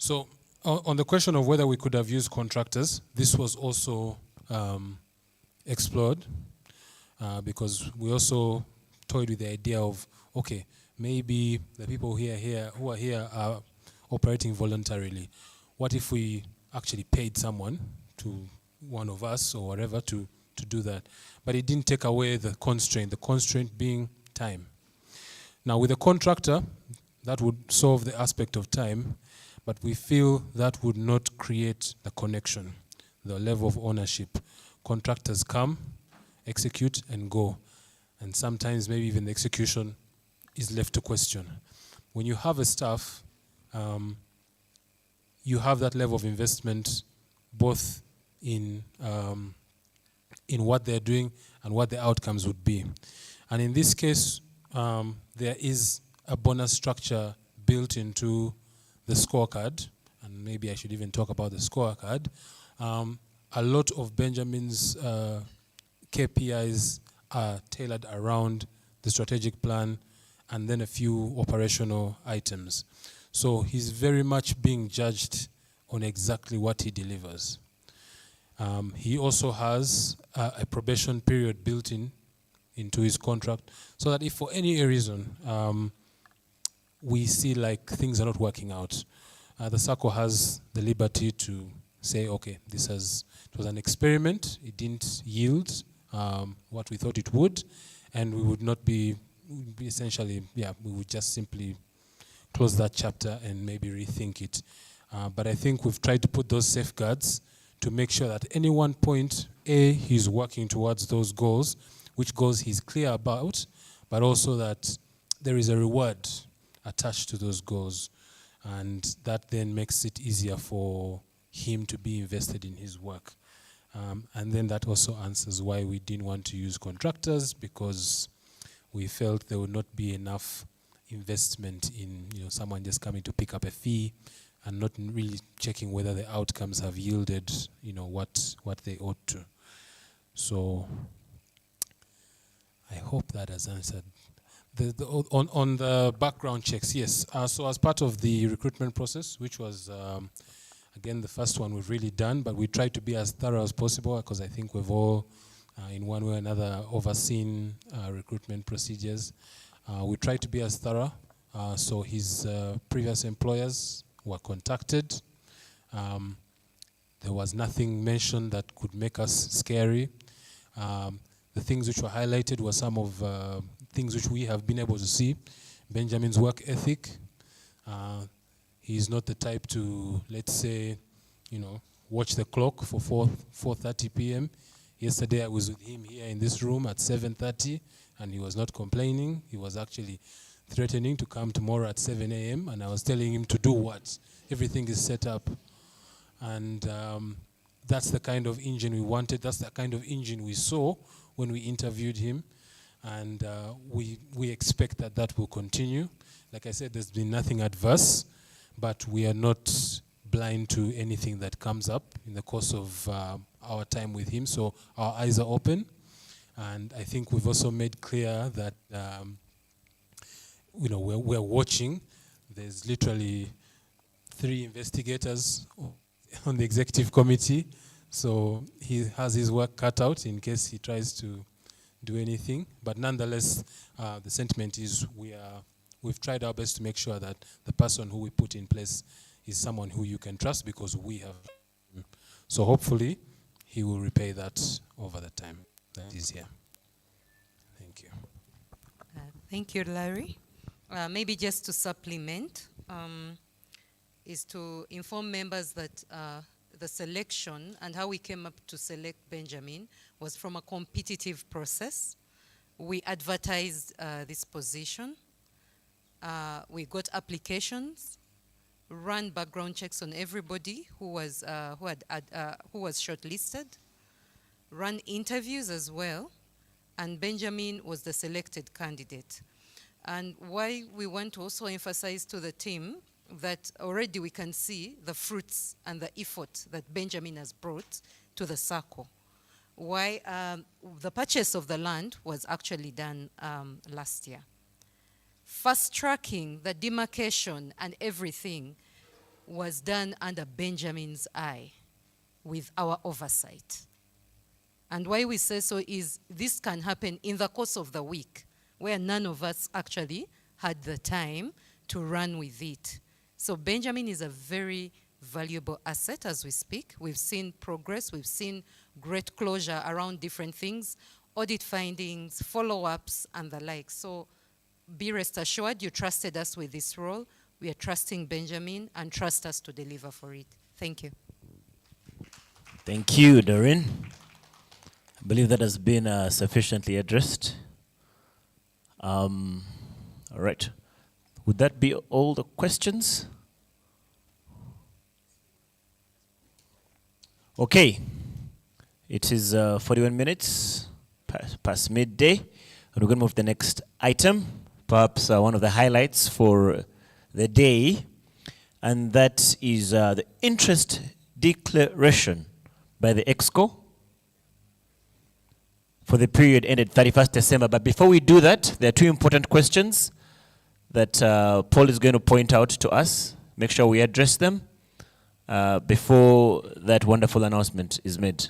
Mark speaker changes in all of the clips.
Speaker 1: So on the question of whether we could have used contractors, this was also explored because we also toyed with the idea of, okay, maybe the people who are here are operating voluntarily. What if we actually paid someone, to one of us or whatever, to do that? But it didn't take away the constraint being time. Now with a contractor, that would solve the aspect of time, but we feel that would not create the connection, the level of ownership. Contractors come, execute, and go. And sometimes maybe even the execution is left to question. When you have a staff, you have that level of investment both in what they're doing and what the outcomes would be. And in this case, there is a bonus structure built into the scorecard, and maybe I should even talk about the scorecard. A lot of Benjamin's KPIs are tailored around the strategic plan and then a few operational items. So he's very much being judged on exactly what he delivers. He also has a probation period built into his contract, so that if for any reason we see like things are not working out, the SACCO has the liberty to say, okay, it was an experiment, it didn't yield what we thought it would, and we would not be essentially, we would just simply close that chapter and maybe rethink it. But I think we've tried to put those safeguards to make sure that at any one point, he's working towards those goals, which goals he's clear about, but also that there is a reward attached to those goals. And that then makes it easier for him to be invested in his work. And then that also answers why we didn't want to use contractors, because we felt there would not be enough investment in someone just coming to pick up a fee and not really checking whether the outcomes have yielded what they ought to. So I hope that has answered. On the background checks, yes. So as part of the recruitment process, which was again the first one we've really done, but we tried to be as thorough as possible because I think we've all in one way or another overseen recruitment procedures. We tried to be as thorough. So his previous employers were contacted. There was nothing mentioned that could make us scary. The things which were highlighted were some of things which we have been able to see. Benjamin's work ethic. He's not the type to, let's say, watch the clock for 4:30 p.m. Yesterday I was with him here in this room at 7:30, and he was not complaining. He was actually threatening to come tomorrow at 7 a.m. and I was telling him to do what? Everything is set up. And that's the kind of engine we wanted. That's the kind of engine we saw when we interviewed him. And we expect that will continue. Like I said, there's been nothing adverse, but we are not blind to anything that comes up in the course of our time with him. So our eyes are open. And I think we've also made clear that we're watching. There's literally 3 investigators on the executive committee. So he has his work cut out in case he tries to do anything. But nonetheless, the sentiment is we've tried our best to make sure that the person who we put in place is someone who you can trust, because we have. So hopefully he will repay that over the time that he's here. Thank you.
Speaker 2: Thank you, Larry. Maybe just to supplement, is to inform members that the selection and how we came up to select Benjamin was from a competitive process. We advertised this position. We got applications, ran background checks on everybody who was shortlisted, ran interviews as well, and Benjamin was the selected candidate. And why we want to also emphasize to the team that already we can see the fruits and the effort that Benjamin has brought to the SACCO. Why the purchase of the land was actually done last year. Fast tracking the demarcation and everything was done under Benjamin's eye with our oversight. And why we say so is this can happen in the course of the week, where none of us actually had the time to run with it. So Benjamin is a very valuable asset as we speak. We've seen progress, we've seen great closure around different things, audit findings, follow-ups, and the like. So be rest assured, you trusted us with this role. We are trusting Benjamin, and trust us to deliver for it. Thank you.
Speaker 3: Thank you, Doreen. I believe that has been sufficiently addressed. All right. Would that be all the questions? Okay. It is 41 minutes past midday. And we're going to move to the next item, perhaps one of the highlights for the day, and that is the interest declaration by the EXCO for the period ended 31st December. But before we do that, there are two important questions that Paul is going to point out to us. Make sure we address them before that wonderful announcement is made.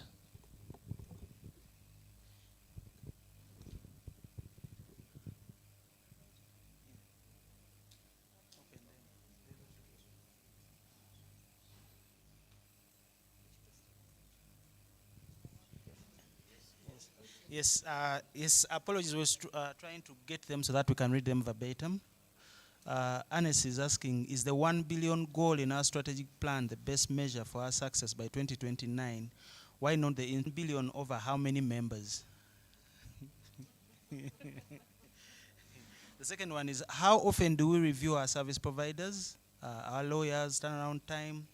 Speaker 4: Yes, apologies, we're trying to get them so that we can read them verbatim. Anes is asking, is the 1 billion goal in our strategic plan the best measure for our success by 2029? Why not the 1 billion over how many members? The second one is, how often do we review our service providers, our lawyers, turnaround time?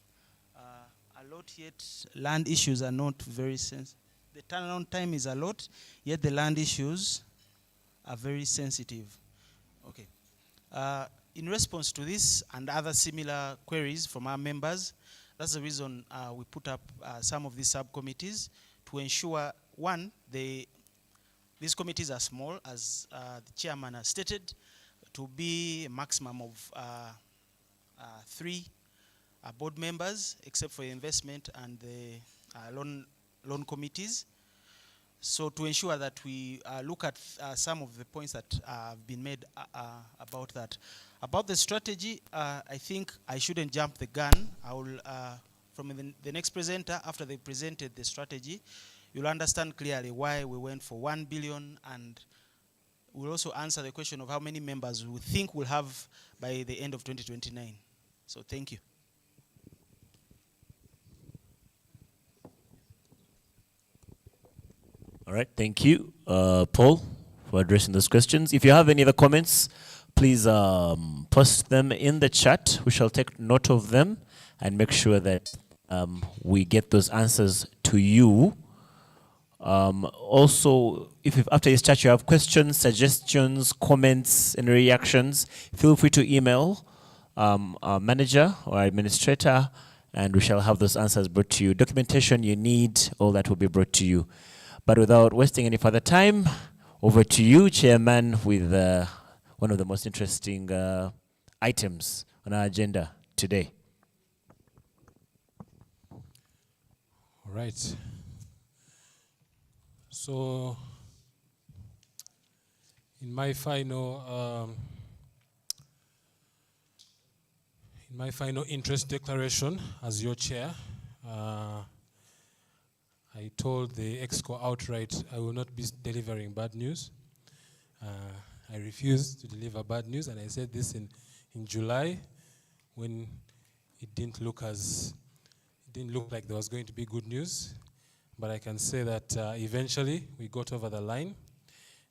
Speaker 4: A lot yet, land issues are not very sensitive. The turnaround time is a lot, yet the land issues are very sensitive. Okay. In response to this and other similar queries from our members, that's the reason we put up some of these subcommittees to ensure, one, these committees are small, as the chairman has stated, to be a maximum of 3 board members, except for investment and the loan committees. So to ensure that we look at some of the points that have been made about that. About the strategy, I think I shouldn't jump the gun. I will, from the next presenter, after they presented the strategy, you'll understand clearly why we went for 1 billion, and we'll also answer the question of how many members we think we'll have by the end of 2029. So thank you.
Speaker 3: All right, thank you, Paul, for addressing those questions. If you have any other comments, please post them in the chat. We shall take note of them and make sure that we get those answers to you. Also, if after this chat you have questions, suggestions, comments, and reactions, feel free to email our manager or administrator, and we shall have those answers brought to you. Documentation you need, all that will be brought to you. But without wasting any further time, over to you, Chairman, with one of the most interesting items on our agenda today.
Speaker 1: All right. So, in my final interest declaration as your chair, I told the EXCO outright I will not be delivering bad news. I refused to deliver bad news, and I said this in July when it didn't look like there was going to be good news. But I can say that eventually we got over the line,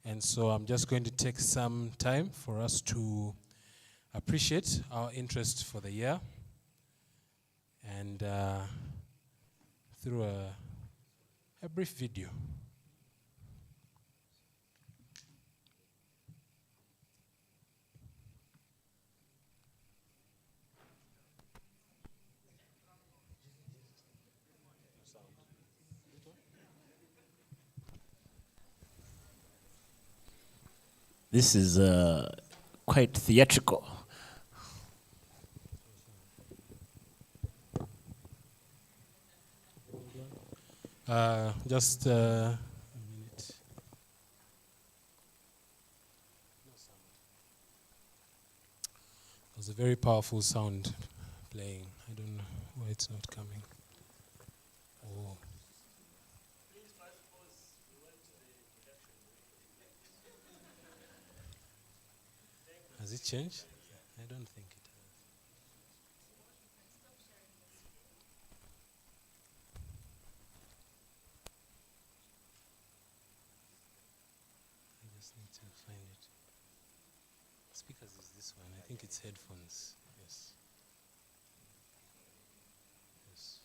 Speaker 1: and so I'm just going to take some time for us to appreciate our interest for the year, and through a brief video.
Speaker 3: This is quite theatrical.
Speaker 1: Just a minute. There's a very powerful sound playing. I don't know why it's not coming. Oh. Has it changed? I don't think it has. I just need to find it. Speakers is this one. I think it's headphones. Yes. Yes.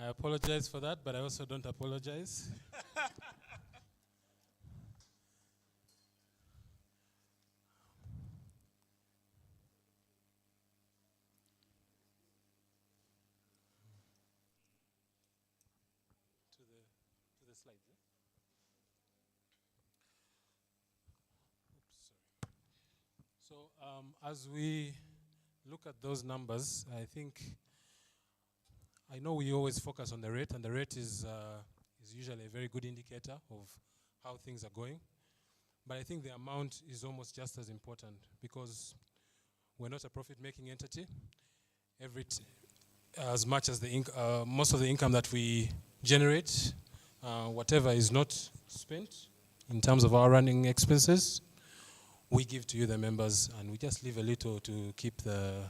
Speaker 1: I apologize for that, but I also don't apologize. to the slides. Oops, sorry. So as we look at those numbers, I know we always focus on the rate, and the rate is usually a very good indicator of how things are going. But I think the amount is almost just as important, because we're not a profit-making entity. As much as most of the income that we generate, whatever is not spent in terms of our running expenses, we give to you, the members, and we just leave a little to keep the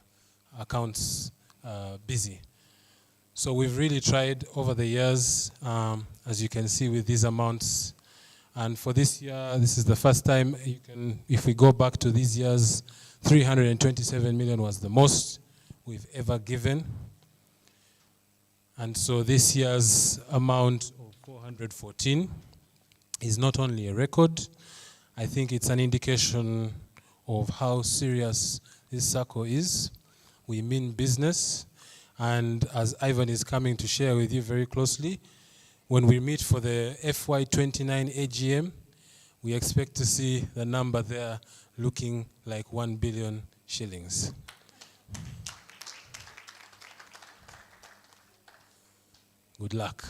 Speaker 1: accounts busy. So we've really tried over the years, as you can see with these amounts. And for this year, this is the first time if we go back to these years, 327 million was the most we've ever given. And so this year's amount of 414 is not only a record, I think it's an indication of how serious this SACCO is. We mean business. And as Ivan is coming to share with you very closely, when we meet for the FY29 AGM, we expect to see the number there looking like 1 billion shillings. Good luck.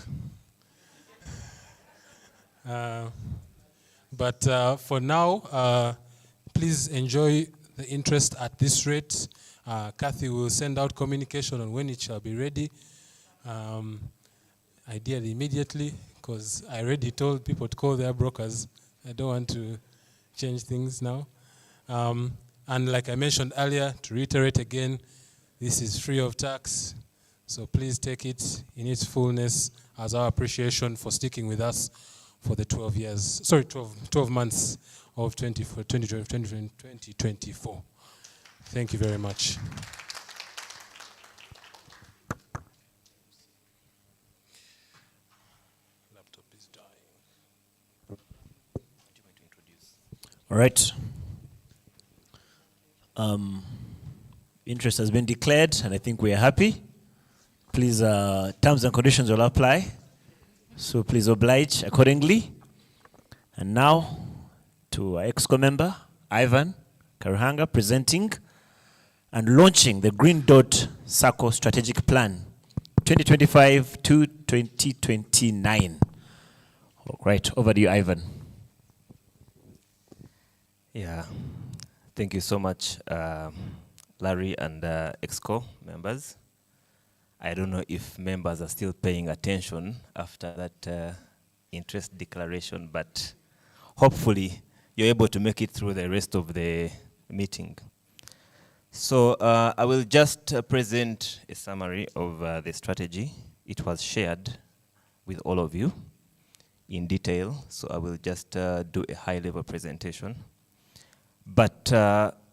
Speaker 1: But for now, please enjoy the interest at this rate. Kathy will send out communication on when it shall be ready. Ideally immediately, because I already told people to call their brokers. I don't want to change things now. And like I mentioned earlier, to reiterate again, this is free of tax. So please take it in its fullness as our appreciation for sticking with us for the 12 months of 2024. Thank you very much. Laptop is dying.
Speaker 3: All right. Interest has been declared, and I think we are happy. Please, terms and conditions will apply. So please oblige accordingly. And now, to our EXCO member, Ivan Karuhanga, presenting and launching the GreenDot SACCO Strategic Plan 2025 to 2029. All right, over to you, Ivan.
Speaker 5: Yeah, thank you so much, Larry and EXCO members. I don't know if members are still paying attention after that interest declaration, but hopefully you're able to make it through the rest of the meeting. So I will just present a summary of the strategy. It was shared with all of you in detail, so I will just do a high-level presentation. But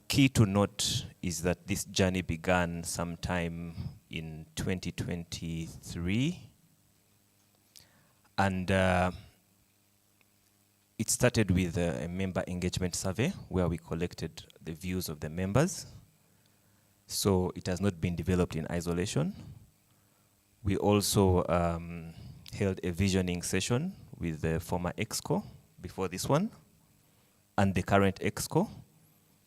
Speaker 5: key to note is that this journey began sometime in 2023, and it started with a member engagement survey where we collected the views of the members. So it has not been developed in isolation. We also held a visioning session with the former EXCO before this one and the current EXCO,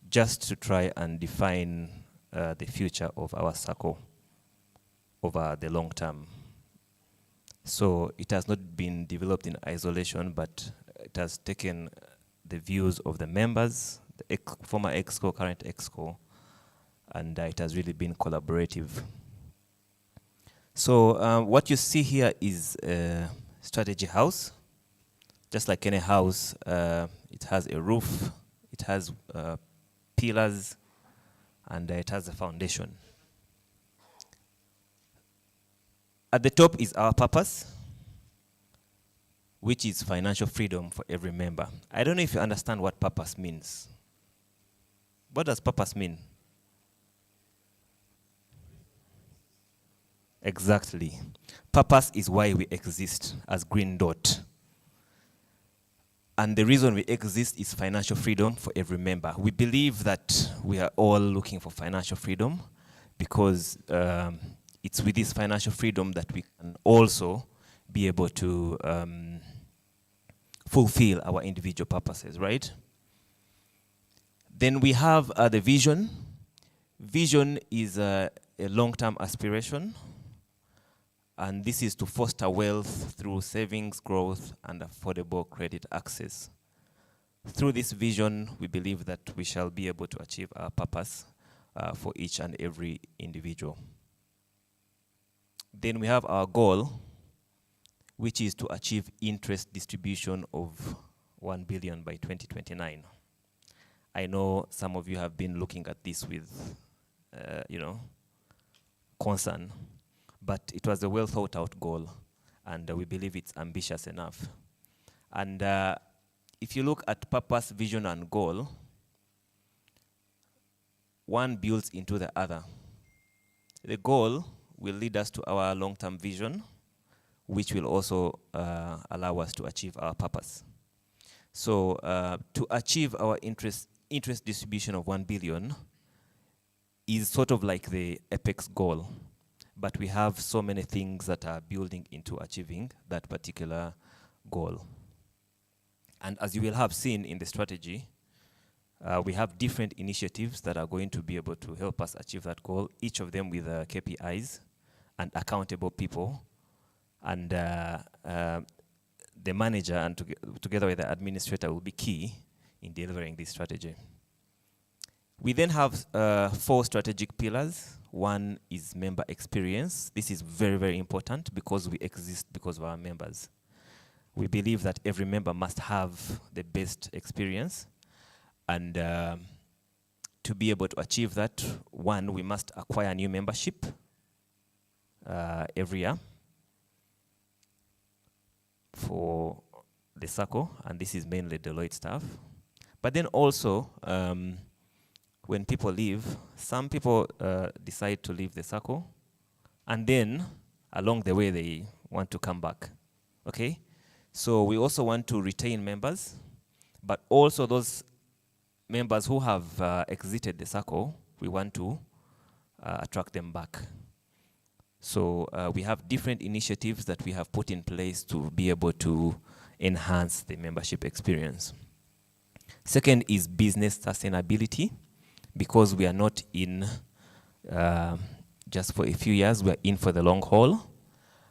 Speaker 5: just to try and define the future of our SACCO over the long term. So it has not been developed in isolation, but it has taken the views of the members, the former EXCO, current EXCO, and it has really been collaborative. So what you see here is a strategy house. Just like any house, it has a roof, it has pillars, and it has a foundation. At the top is our purpose, which is financial freedom for every member. I don't know if you understand what purpose means. What does purpose mean? Exactly. Purpose is why we exist as GreenDot. And the reason we exist is financial freedom for every member. We believe that we are all looking for financial freedom because it's with this financial freedom that we can also be able to fulfill our individual purposes, right? Then we have the vision. Vision is a long-term aspiration, and this is to foster wealth through savings, growth, and affordable credit access. Through this vision, we believe that we shall be able to achieve our purpose for each and every individual. Then we have our goal, which is to achieve interest distribution of 1 billion by 2029. I know some of you have been looking at this with, concern, but it was a well thought out goal, and we believe it's ambitious enough. And if you look at purpose, vision, and goal, one builds into the other. The goal will lead us to our long-term vision, which will also allow us to achieve our purpose. So to achieve our interest distribution of 1 billion is sort of like the apex goal, but we have so many things that are building into achieving that particular goal. And as you will have seen in the strategy, we have different initiatives that are going to be able to help us achieve that goal, each of them with KPIs and accountable people. And the manager and together with the administrator will be key in delivering this strategy. We then have 4 strategic pillars. One is member experience. This is very, very important because we exist because of our members. We believe that every member must have the best experience. And to be able to achieve that, one, we must acquire new membership every year for the SACCO, and this is mainly Deloitte staff. But then also, when people leave, some people decide to leave the SACCO, and then along the way they want to come back. Okay? So we also want to retain members, but also those members who have exited the SACCO, we want to attract them back. So we have different initiatives that we have put in place to be able to enhance the membership experience. Second is business sustainability, because we are not in just for a few years, we are in for the long haul,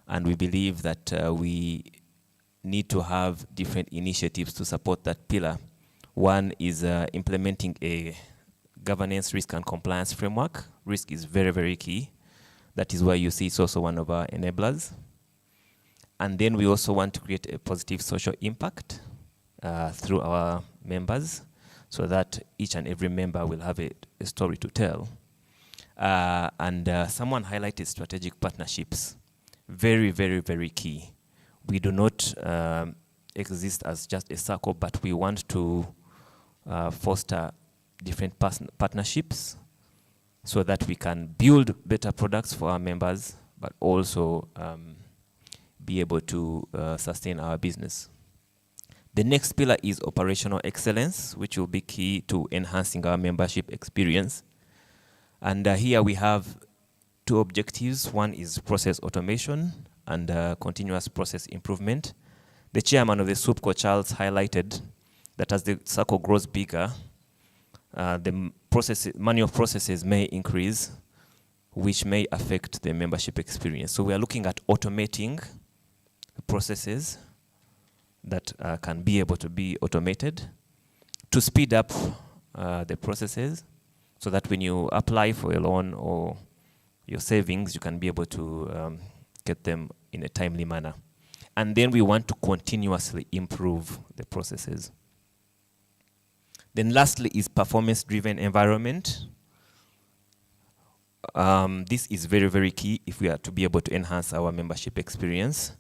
Speaker 5: and we believe that we need to have different initiatives to support that pillar. One is implementing a governance, risk, and compliance framework. Risk is very, very key. That is why you see it's also one of our enablers. And then we also want to create a positive social impact through our members, so that each and every member will have a story to tell. Someone highlighted strategic partnerships. Very, very, very key. We do not exist as just a SACCO, but we want to foster different partnerships so that we can build better products for our members, but also be able to sustain our business. The next pillar is operational excellence, which will be key to enhancing our membership experience. And here we have two objectives. One is process automation and continuous process improvement. The chairman of the SUPCO, Charles, highlighted that as the SACCO grows bigger, the manual processes may increase, which may affect the membership experience. So we are looking at automating processes that can be able to be automated to speed up the processes, so that when you apply for a loan or your savings, you can be able to get them in a timely manner. And then we want to continuously improve the processes. Then lastly is performance-driven environment. This is very, very key if we are to be able to enhance our membership experience.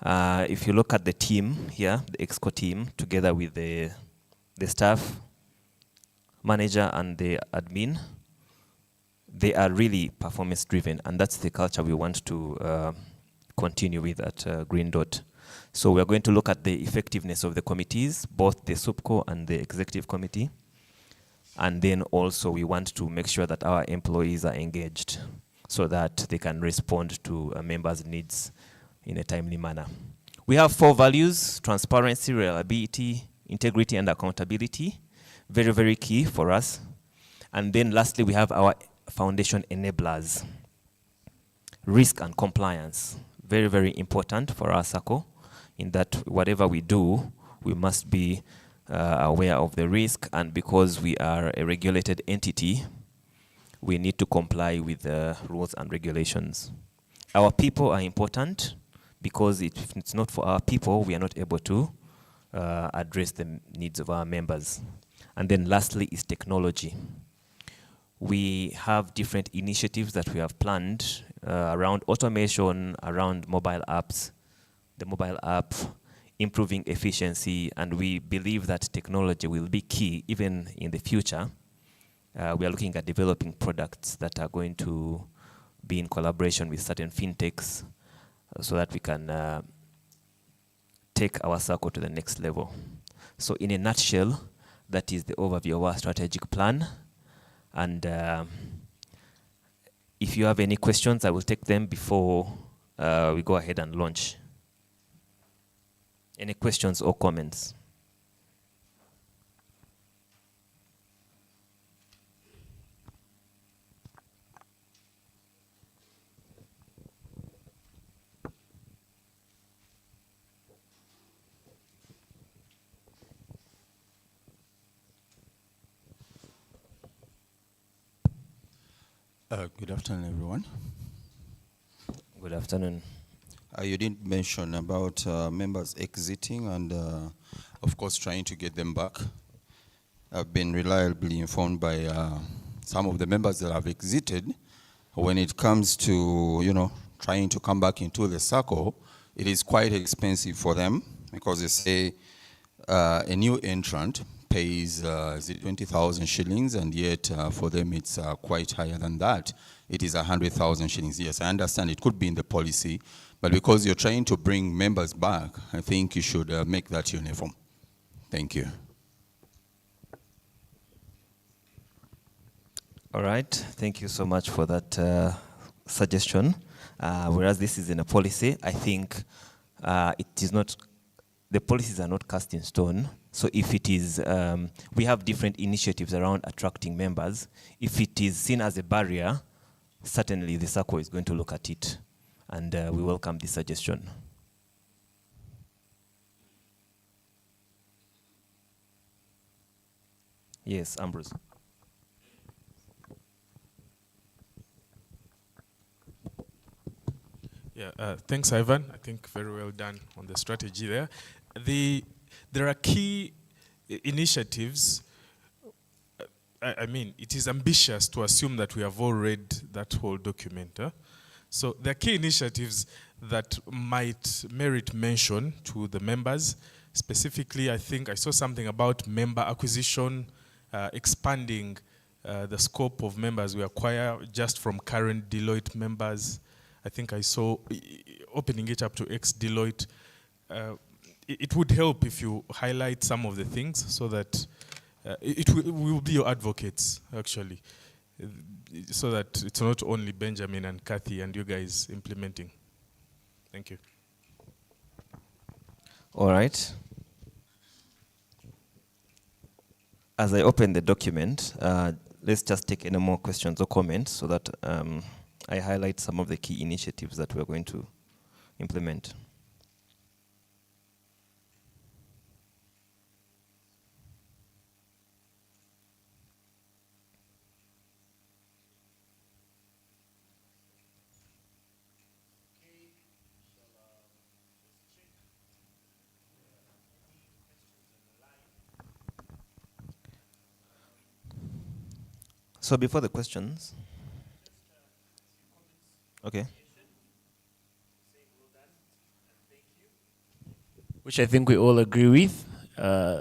Speaker 5: If you look at the team here, the EXCO team, together with the staff, manager, and the admin, they are really performance-driven, and that's the culture we want to continue with at GreenDot. So we are going to look at the effectiveness of the committees, both the SUPCO and the executive committee. And then also we want to make sure that our employees are engaged so that they can respond to members' needs in a timely manner. We have 4 values: transparency, reliability, integrity, and accountability. Very, very key for us. And then lastly, we have our foundation enablers. Risk and compliance. Very, very important for our SACCO, in that whatever we do, we must be aware of the risk, and because we are a regulated entity, we need to comply with the rules and regulations. Our people are important, because if it's not for our people, we are not able to address the needs of our members. And then lastly is technology. We have different initiatives that we have planned around automation, around mobile apps, the mobile app, improving efficiency, and we believe that technology will be key even in the future. We are looking at developing products that are going to be in collaboration with certain fintechs, so that we can take our SACCO to the next level. So in a nutshell, that is the overview of our strategic plan. And if you have any questions, I will take them before we go ahead and launch. Any questions or comments?
Speaker 6: Good afternoon, everyone.
Speaker 5: Good afternoon.
Speaker 6: You didn't mention about members exiting and, of course, trying to get them back. I've been reliably informed by some of the members that have exited. When it comes to, trying to come back into the SACCO, it is quite expensive for them, because they say a new entrant pays is it 20,000 shillings, and yet for them it's quite higher than that. It is 100,000 shillings. Yes, I understand it could be in the policy, but because you're trying to bring members back, I think you should make that uniform. Thank you.
Speaker 5: All right, thank you so much for that suggestion. Whereas this is in a policy, I think it is not, the policies are not cast in stone. So if it is, we have different initiatives around attracting members. If it is seen as a barrier, certainly the SACCO is going to look at it, and we welcome this suggestion. Yes, Ambrose.
Speaker 7: Yeah, thanks, Ivan. I think very well done on the strategy there. There are key initiatives. I mean, it is ambitious to assume that we have all read that whole document. So there are key initiatives that might merit mention to the members. Specifically, I think I saw something about member acquisition, expanding the scope of members we acquire just from current Deloitte members. I think I saw opening it up to ex-Deloitte. It would help if you highlight some of the things so that we will be your advocates, actually, so that it's not only Benjamin and Kathy and you guys implementing. Thank you.
Speaker 5: All right. As I open the document, let's just take any more questions or comments so that I highlight some of the key initiatives that we're going to implement. So before the questions, okay.
Speaker 3: Which I think we all agree with.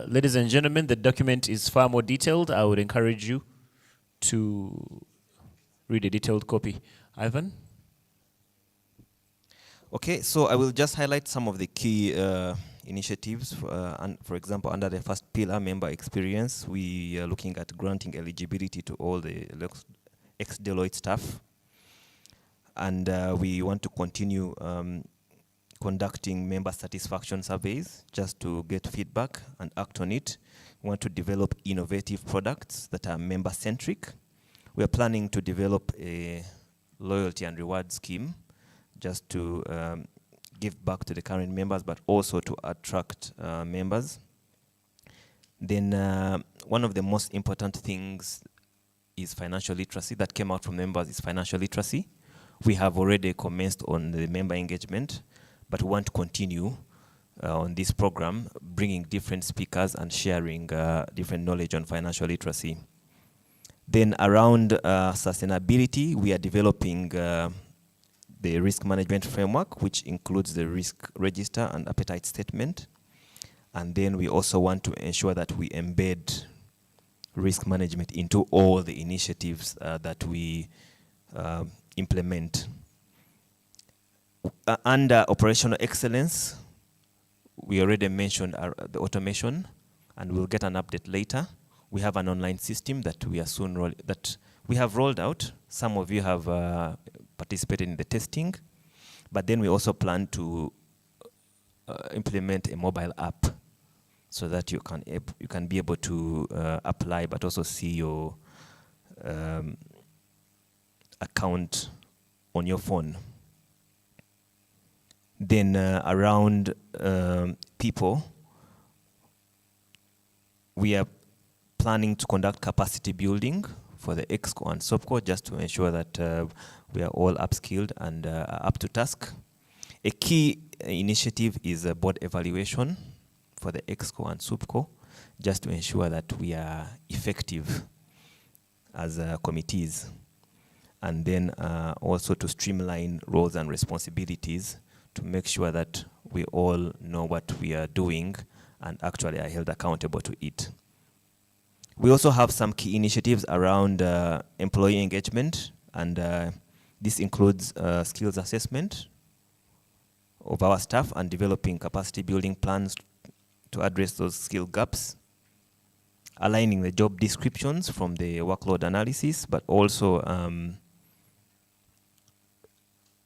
Speaker 3: Ladies and gentlemen, the document is far more detailed. I would encourage you to read a detailed copy. Ivan?
Speaker 5: Okay, so I will just highlight some of the key initiatives. For example, under the first pillar, member experience, we are looking at granting eligibility to all the ex-Deloitte staff. And we want to continue conducting member satisfaction surveys just to get feedback and act on it. We want to develop innovative products that are member-centric. We are planning to develop a loyalty and reward scheme just to give back to the current members, but also to attract members. Then one of the most important things is financial literacy that came out from members is financial literacy. We have already commenced on the member engagement, but we want to continue on this program, bringing different speakers and sharing different knowledge on financial literacy. Then around sustainability, we are developing the risk management framework, which includes the risk register and appetite statement. And then we also want to ensure that we embed risk management into all the initiatives that we implement. Under operational excellence, we already mentioned the automation, and we'll get an update later. We have an online system that we are soon that we have rolled out. Some of you have participated in the testing, but then we also plan to implement a mobile app so that you can be able to apply, but also see your account on your phone. Then around people, we are planning to conduct capacity building for the EXCO and SOPCO just to ensure that we are all upskilled and up to task. A key initiative is a board evaluation for the EXCO and SOPCO just to ensure that we are effective as committees. And then also to streamline roles and responsibilities to make sure that we all know what we are doing and actually are held accountable to it. We also have some key initiatives around employee engagement, and this includes skills assessment of our staff and developing capacity building plans to address those skill gaps, aligning the job descriptions from the workload analysis, but also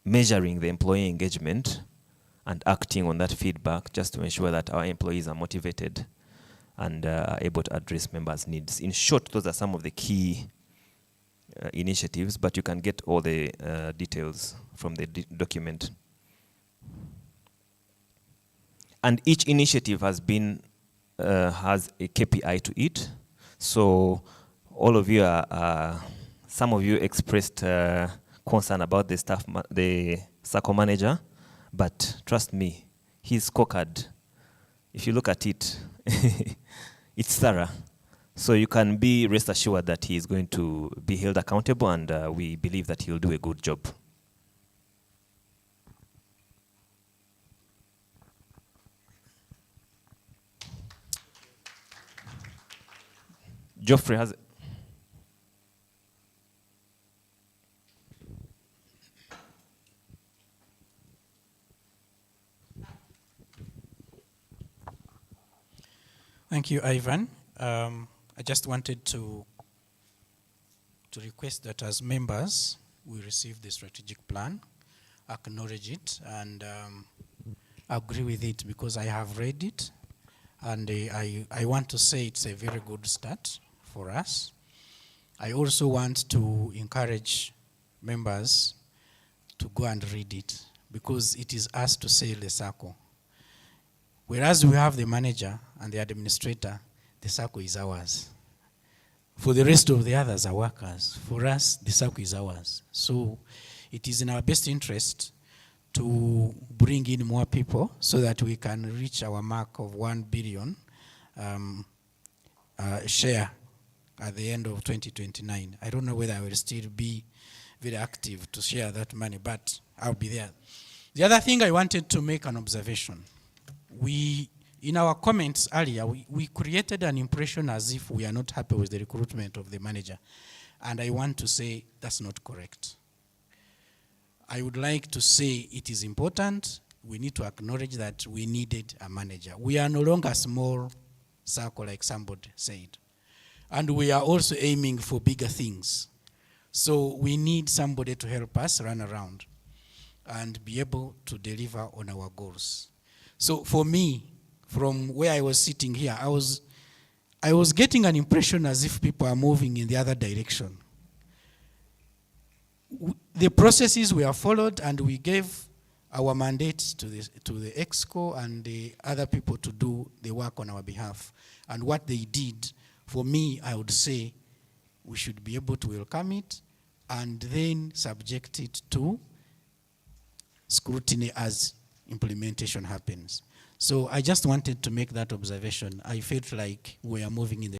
Speaker 5: measuring the employee engagement and acting on that feedback just to ensure that our employees are motivated and are able to address members' needs. In short, those are some of the key initiatives, but you can get all the details from the document. And each initiative has been has a KPI to it. So all of you are, some of you expressed concern about the the SACCO manager, but trust me, his scorecard, if you look at it, it's thorough. So you can be rest assured that he is going to be held accountable, and we believe that he'll do a good job. Geoffrey has.
Speaker 8: Thank you, Ivan. I just wanted to request that as members, we receive the strategic plan, acknowledge it, and agree with it, because I have read it, and I want to say it's a very good start for us. I also want to encourage members to go and read it, because it is us to sell the SACCO. Whereas we have the manager and the administrator, the SACCO is ours. For the rest of the others are workers. For us, the SACCO is ours. So it is in our best interest to bring in more people so that we can reach our mark of 1 billion share at the end of 2029. I don't know whether I will still be very active to share that money, but I'll be there. The other thing I wanted to make an observation. In our comments earlier, we created an impression as if we are not happy with the recruitment of the manager. And I want to say that's not correct. I would like to say it is important. We need to acknowledge that we needed a manager. We are no longer a small SACCO, like somebody said. And we are also aiming for bigger things. So we need somebody to help us run around and be able to deliver on our goals. So for me, from where I was sitting here, I was getting an impression as if people are moving in the other direction. The processes were followed, and we gave our mandate to the EXCO and the other people to do the work on our behalf. And what they did, for me, I would say we should be able to welcome it and then subject it to scrutiny as implementation happens. So I just wanted to make that observation. I felt like we are moving in the